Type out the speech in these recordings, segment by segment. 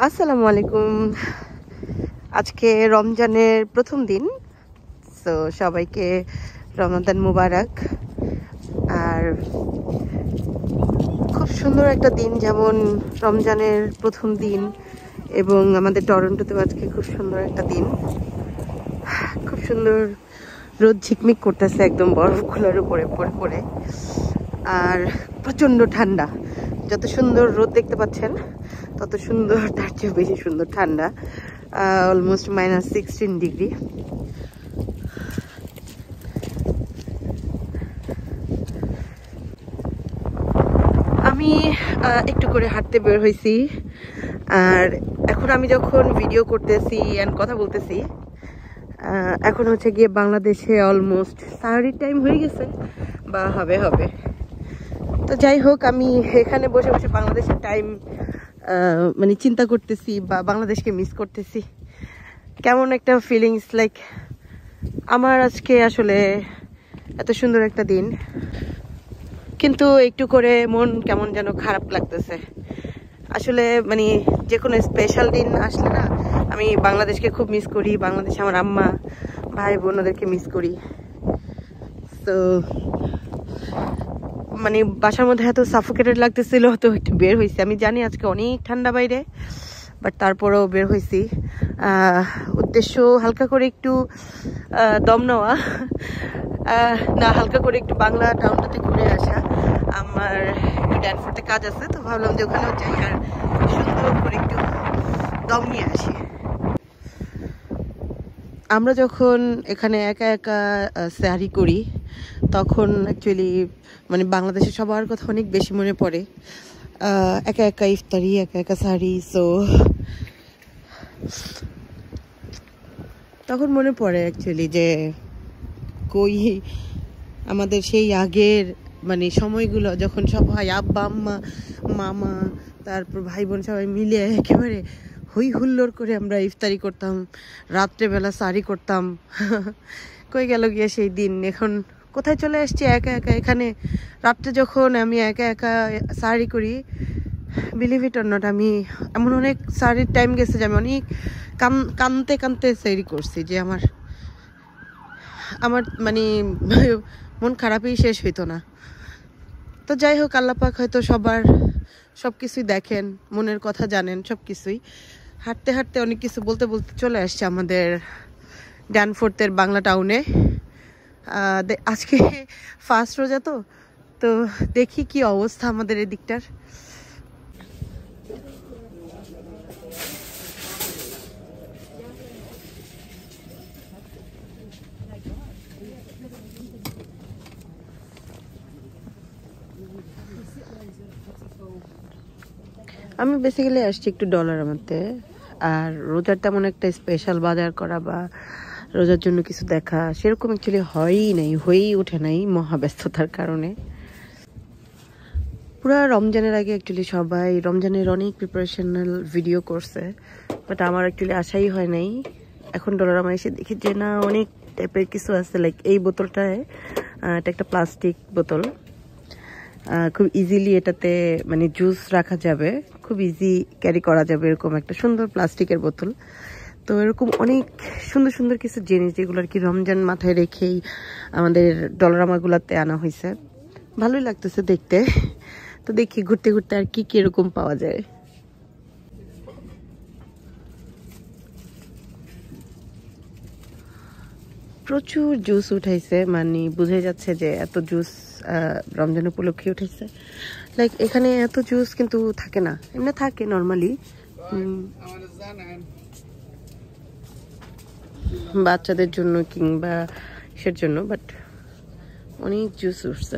আসসালামু আলাইকুম। আজকে রমজানের প্রথম দিন, তো সবাইকে রমাদান মুবারক। আর খুব সুন্দর একটা দিন, যেমন রমজানের প্রথম দিন, এবং আমাদের টরন্টোতেও আজকে খুব সুন্দর একটা দিন। খুব সুন্দর রোদ ঝিকমিক করতেছে, একদম বরফগুলোর উপরে পড়ে পড়ে। আর প্রচণ্ড ঠান্ডা। যত সুন্দর রোদ দেখতে পাচ্ছেন, তত সুন্দর, তার চেয়ে বেশি সুন্দর ঠান্ডা। Almost -16 degree. আমি একটু করে হাঁটতে বের হয়েছি। আর এখন আমি যখন ভিডিও করতেছি অ্যান্ড কথা বলতেছি, এখন হচ্ছে গিয়ে বাংলাদেশে অলমোস্ট সাহারির টাইম হয়ে গেছে, বা হবে। তো যাই হোক, আমি এখানে বসে বসে বাংলাদেশের টাইম মানে চিন্তা করতেছি, বা বাংলাদেশকে মিস করতেছি। কেমন একটা ফিলিংস, লাইক আমার আজকে আসলে এত সুন্দর একটা দিন, কিন্তু একটু করে মন কেমন যেন খারাপ লাগতেছে। আসলে মানে যে কোনো স্পেশাল দিন আসলে না, আমি বাংলাদেশকে খুব মিস করি। বাংলাদেশে আমার আম্মা, ভাই বোন, ওদেরকে মিস করি। তো মানে বাসার মধ্যে এত সাফোকেটেড লাগতেছিল, তো একটু বের হয়েছি। আমি জানি আজকে অনেক ঠান্ডা বাইরে, বাট তারপরেও বের হয়েছি। উদ্দেশ্য হালকা করে একটু দম নেওয়া, না হালকা করে একটু বাংলা টাউনটাতে ঘুরে আসা। আমার একটু ড্যানফোর্টে কাজ আছে, তো ভাবলাম যে ওখানেও যাই আর সুন্দর করে একটু দম নিয়ে আসি। আমরা যখন এখানে একা একা স্যারি করি, তখন অ্যাকচুয়ালি মানে বাংলাদেশের সবার কথা অনেক বেশি মনে পড়ে। একা একা ইফতারি, একা একা সারি। সো তখন মনে পড়ে অ্যাকচুয়ালি যে কই আমাদের সেই আগের মানে সময়গুলো, যখন সবাই আব্বা আম্মা মামা তারপর ভাই বোন সবাই মিলে একেবারে হই হুল্লোড় করে আমরা ইফতারি করতাম, রাত্রেবেলা সারি করতাম। কই গেল গিয়ে সেই দিন? এখন কোথায় চলে আসছি একা একা। এখানে রাত্রে যখন আমি একা একা সারি করি, বিলিভ ইট অর নট, আমি এমন অনেক সারির টাইম গেছে যে আমি অনেক কানতে কানতে সারি করছি, যে আমার মানে মন খারাপই শেষ হইতো না। তো যাই হোক, আল্লাহ পাক হয়তো সবার সব কিছুই দেখেন, মনের কথা জানেন, সব কিছুই। হাঁটতে হাঁটতে অনেক কিছু বলতে বলতে চলে আসছে আমাদের ড্যানফোর্থের বাংলা টাউনে। আজকে ফার্স্ট রোজা, তো দেখি কি অবস্থা আমাদের এদিকটার। আমি বেসিক্যালি আসছি একটু ডলার মধ্যে। আর রোজার তেমন একটা স্পেশাল বাজার করা বা রোজার জন্য কিছু দেখা সেরকম অ্যাকচুয়ালি হয়েই ওঠে নাই মহাব্যস্ততার কারণে। পুরা রমজানের আগে অ্যাকচুয়ালি সবাই রমজানের অনেক প্রিপারেশনাল ভিডিও করছে, বাট আমার অ্যাকচুয়ালি আশাই হয় নাই। এখন ডলার আমার এসে দেখি যে না, অনেক টাইপের কিছু আছে। লাইক এই বোতলটায়, এটা একটা প্লাস্টিক বোতল, খুব ইজিলি এটাতে মানে জুস রাখা যাবে, খুব ইজি ক্যারি করা যাবে, এরকম একটা সুন্দর প্লাস্টিকের বোতল। তো এরকম অনেক সুন্দর সুন্দর কিছু জিনিস, যেগুলো আর কি রমজান মাথায় রেখেই আমাদের ডলারামাগুলোতে আনা হয়েছে। ভালোই লাগতেছে দেখতে। তো দেখি ঘুরতে ঘুরতে আর কি কি এরকম পাওয়া যায়। প্রচুর জুস উঠাইছে, মানে বুঝে যাচ্ছে যে এত জুস রমজান উপলক্ষে উঠেছে। লাইক এখানে এত জুস কিন্তু থাকে না, এমনি থাকে নর্মালি বাচ্চাদের জন্য কিংবা কিসের জন্য, বাট অনেক জুস উঠছে।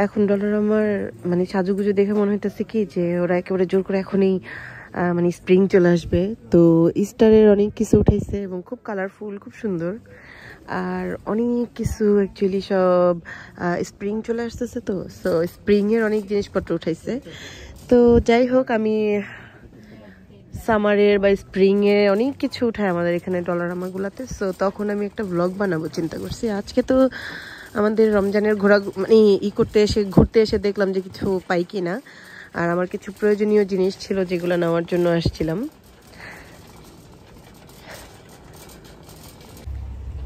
এখন ডলার আমার মানে সাজুগুজু দেখে মনে হইতেছে কি যে ওরা একেবারে জোর করে এখনই মানে স্প্রিং চলে আসবে। তো ইস্টারের অনেক কিছু উঠাইছে এবং খুব কালারফুল, খুব সুন্দর। আর অনেক কিছু অ্যাকচুয়ালি সব স্প্রিং চলে আসতেছে, তো সো স্প্রিংয়ের অনেক জিনিসপত্র উঠাইছে। তো যাই হোক, আমি সামারের বা স্প্রিংয়ে অনেক কিছু উঠায় আমাদের এখানে ডলারামাগুলাতে। সো তখন আমি একটা ব্লগ বানাবো চিন্তা করছি। আজকে তো আমাদের রমজানের মানে ঘুরতে এসে দেখলাম যে কিছু পাই কিনা, আর আমার কিছু প্রয়োজনীয় জিনিস ছিল যেগুলো নেওয়ার জন্য আসছিলাম।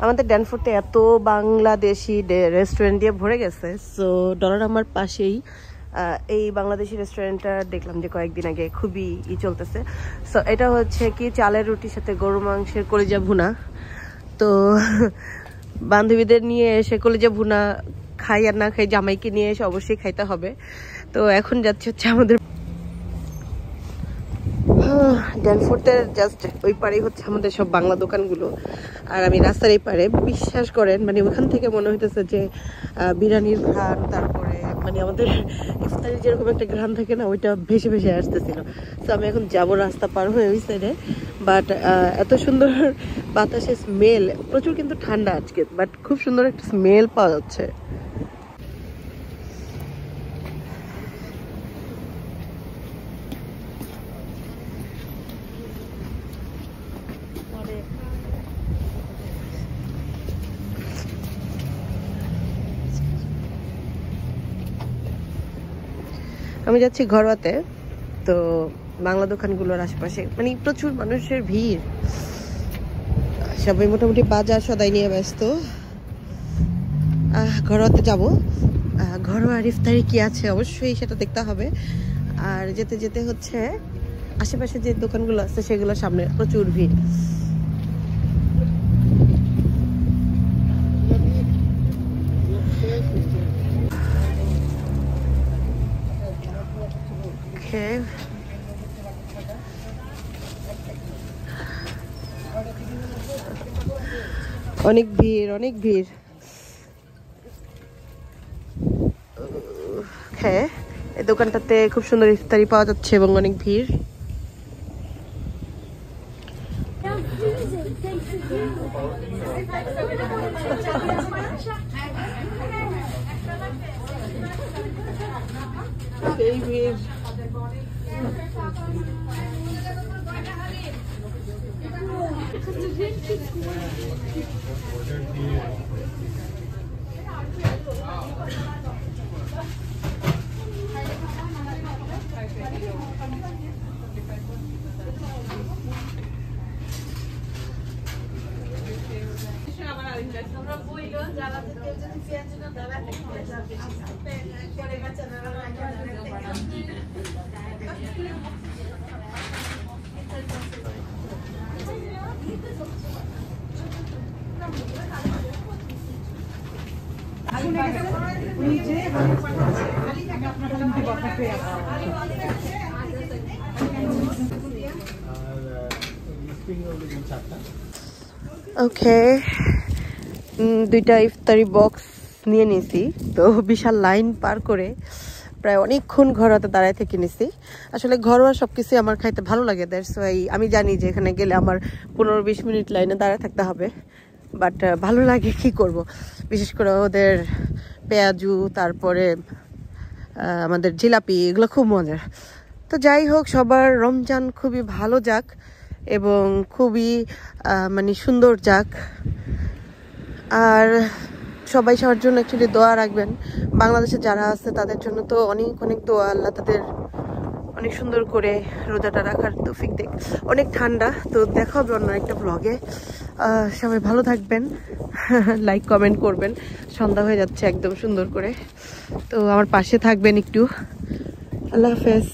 আমাদের ড্যানফোর্টে এত বাংলাদেশি রেস্টুরেন্ট দিয়ে ভরে গেছে। সো ডলারামার পাশেই এই বাংলাদেশি রেস্টুরেন্টটা দেখলাম যে কয়েকদিন আগে খুবই চলতেছে। সো এটা হচ্ছে কি চালের রুটির সাথে গরু মাংসের কলিজা ভুনা। তো বান্ধবীদের নিয়ে এসে কলিজা ভুনা খাই আর না খাই, জামাইকে নিয়ে এসে অবশ্যই খাইতে হবে। তো এখন যাচ্ছে হচ্ছে আমাদের ড্যানফোর্টের জাস্ট ওই পারেই হচ্ছে আমাদের সব বাংলা দোকানগুলো, আর আমি রাস্তার এই পারে, বিশ্বাস করেন মানে ওখান থেকে মনে হইতেছে যে বিরিয়ানির ঘ্রাণ, তারপরে মানে আমাদের ইফতারি যেরকম একটা ঘ্রাণ থাকে না, ওইটা ভেসে ভেসে আসতেছিল। তো আমি এখন যাবো রাস্তা পার হয়ে ওই সাইডে, বাট এত সুন্দর বাতাসে স্মেল, প্রচুর কিন্তু ঠান্ডা আজকে, বাট খুব সুন্দর একটা স্মেল পাওয়া যাচ্ছে। আমি যাচ্ছি ঘরোয়াতে। তো বাংলা দোকানগুলোর আশেপাশে মানে প্রচুর মানুষের ভিড়, সবাই মোটামুটি বাজার সদাই নিয়ে ব্যস্ত। ঘরোয়াতে যাব, ঘরোয়া ইফতারি কি আছে অবশ্যই সেটা দেখতে হবে। আর যেতে যেতে হচ্ছে আশেপাশে যে দোকানগুলো আছে সেগুলোর সামনে প্রচুর ভিড়। অনেক ভিড়, অনেক ভিড়। হ্যাঁ, এই দোকানটাতে খুব সুন্দর ইফতারি পাওয়া যাচ্ছে এবং অনেক ভিড়। এই ভিড় ওকে, দুইটা ইফতারি বক্স নিয়ে নিয়েছি। তো বিশাল লাইন পার করে প্রায় অনেকক্ষণ ঘরোয়াতে দাঁড়ায় থেকে নিছি। আসলে ঘরোয়া সবকিছু আমার খাইতে ভালো লাগে, দ্যাটস ওয়াই আমি জানি যে এখানে গেলে আমার 15-20 মিনিট লাইনে দাঁড়ায় থাকতে হবে, বাট ভালো লাগে, কি করব। বিশেষ করে ওদের পেঁয়াজু, তারপরে আমাদের জিলাপি, এগুলো খুব মজার। তো যাই হোক, সবার রমজান খুবই ভালো যাক এবং খুবই মানে সুন্দর যাক। আর সবাই সবার জন্য অ্যাকচুয়ালি দোয়া রাখবেন। বাংলাদেশে যারা আছে তাদের জন্য তো অনেক অনেক দোয়া, আল্লাহ তাদের অনেক সুন্দর করে রোজাটা রাখার তৌফিক দেখ। অনেক ঠান্ডা, তো দেখা হবে অন্য একটা ব্লগে। সবাই ভালো থাকবেন, লাইক কমেন্ট করবেন। সন্ধ্যা হয়ে যাচ্ছে একদম সুন্দর করে, তো আমার পাশে থাকবেন একটু। আল্লাহ হাফেজ।